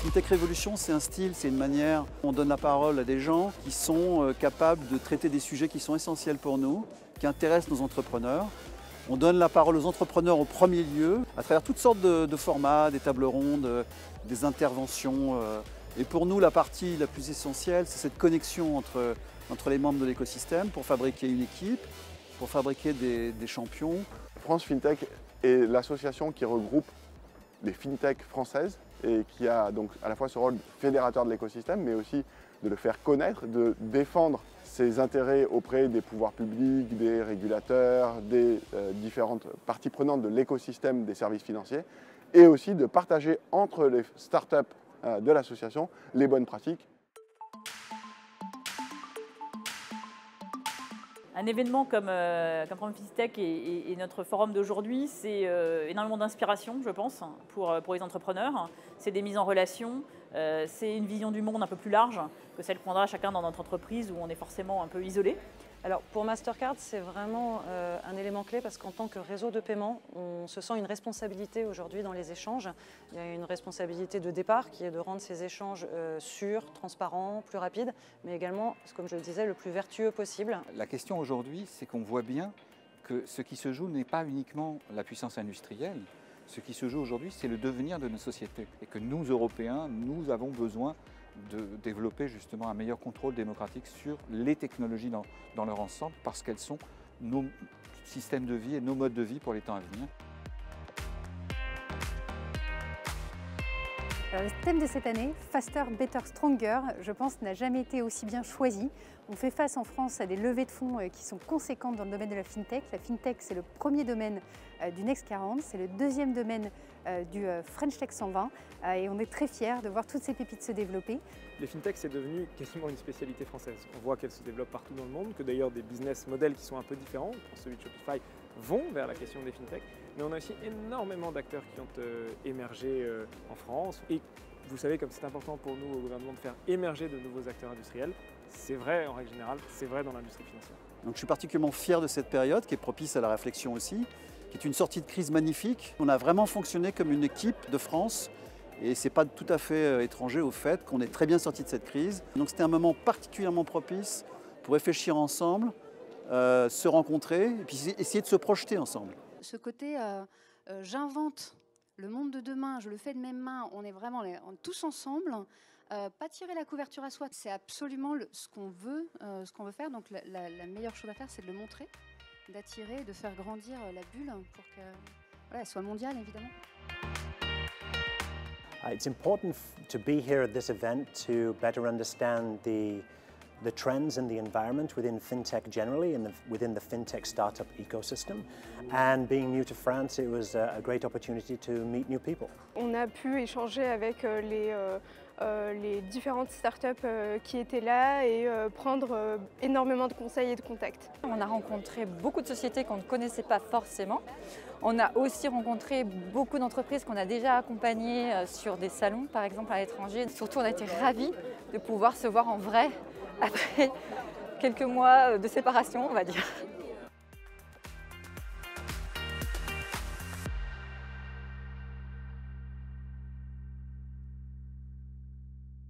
FinTech Révolution, c'est un style, c'est une manière. On donne la parole à des gens qui sont capables de traiter des sujets qui sont essentiels pour nous, qui intéressent nos entrepreneurs. On donne la parole aux entrepreneurs au premier lieu, à travers toutes sortes de formats, des tables rondes, des interventions. Et pour nous, la partie la plus essentielle, c'est cette connexion entre les membres de l'écosystème pour fabriquer une équipe, pour fabriquer des champions. France FinTech est l'association qui regroupe les FinTech françaises et qui a donc à la fois ce rôle fédérateur de l'écosystème, mais aussi de le faire connaître, de défendre ses intérêts auprès des pouvoirs publics, des régulateurs, des différentes parties prenantes de l'écosystème des services financiers, et aussi de partager entre les startups de l'association les bonnes pratiques. Un événement comme Forum FinTech et notre forum d'aujourd'hui, c'est énormément d'inspiration, je pense, pour les entrepreneurs. C'est des mises en relation, c'est une vision du monde un peu plus large que celle qu'on a chacun dans notre entreprise où on est forcément un peu isolé. Alors pour Mastercard, c'est vraiment un élément clé parce qu'en tant que réseau de paiement, on se sent une responsabilité aujourd'hui dans les échanges. Il y a une responsabilité de départ qui est de rendre ces échanges sûrs, transparents, plus rapides, mais également, comme je le disais, le plus vertueux possible. La question aujourd'hui, c'est qu'on voit bien que ce qui se joue n'est pas uniquement la puissance industrielle. Ce qui se joue aujourd'hui, c'est le devenir de nos sociétés. Et que nous, Européens, nous avons besoin de développer justement un meilleur contrôle démocratique sur les technologies dans leur ensemble parce qu'elles sont nos systèmes de vie et nos modes de vie pour les temps à venir. Alors, le thème de cette année, Faster, Better, Stronger, je pense n'a jamais été aussi bien choisi. On fait face en France à des levées de fonds qui sont conséquentes dans le domaine de la FinTech. La FinTech, c'est le premier domaine du Next 40, c'est le deuxième domaine du French Tech 120 et on est très fiers de voir toutes ces pépites se développer. Les FinTech, c'est devenu quasiment une spécialité française. On voit qu'elles se développent partout dans le monde, que d'ailleurs des business models qui sont un peu différents, pour celui de Shopify, vont vers la question des FinTech. Mais on a aussi énormément d'acteurs qui ont émergé en France. Et vous savez, comme c'est important pour nous au gouvernement de faire émerger de nouveaux acteurs industriels, c'est vrai en règle générale, c'est vrai dans l'industrie financière. Donc je suis particulièrement fier de cette période qui est propice à la réflexion aussi, qui est une sortie de crise magnifique. On a vraiment fonctionné comme une équipe de France et ce n'est pas tout à fait étranger au fait qu'on est très bien sorti de cette crise. Donc c'était un moment particulièrement propice pour réfléchir ensemble, se rencontrer et puis essayer de se projeter ensemble. Ce côté j'invente le monde de demain, je le fais de mes mains, on est vraiment tous ensemble. Pas tirer la couverture à soi, c'est absolument ce qu'on veut faire. Donc la meilleure chose à faire, c'est de le montrer, d'attirer, de faire grandir la bulle pour qu'elle soit mondiale, évidemment. It's important to be here at this event to better understand the trends in the environment within FinTech generally and within the FinTech startup ecosystem. And being new to France, it was a great opportunity to meet new people. On a pu échanger avec les différentes startups qui étaient là et prendre énormément de conseils et de contacts. On a rencontré beaucoup de sociétés qu'on ne connaissait pas forcément. On a aussi rencontré beaucoup d'entreprises qu'on a déjà accompagnées sur des salons, par exemple à l'étranger. Surtout, on a été ravis de pouvoir se voir en vrai après quelques mois de séparation, on va dire.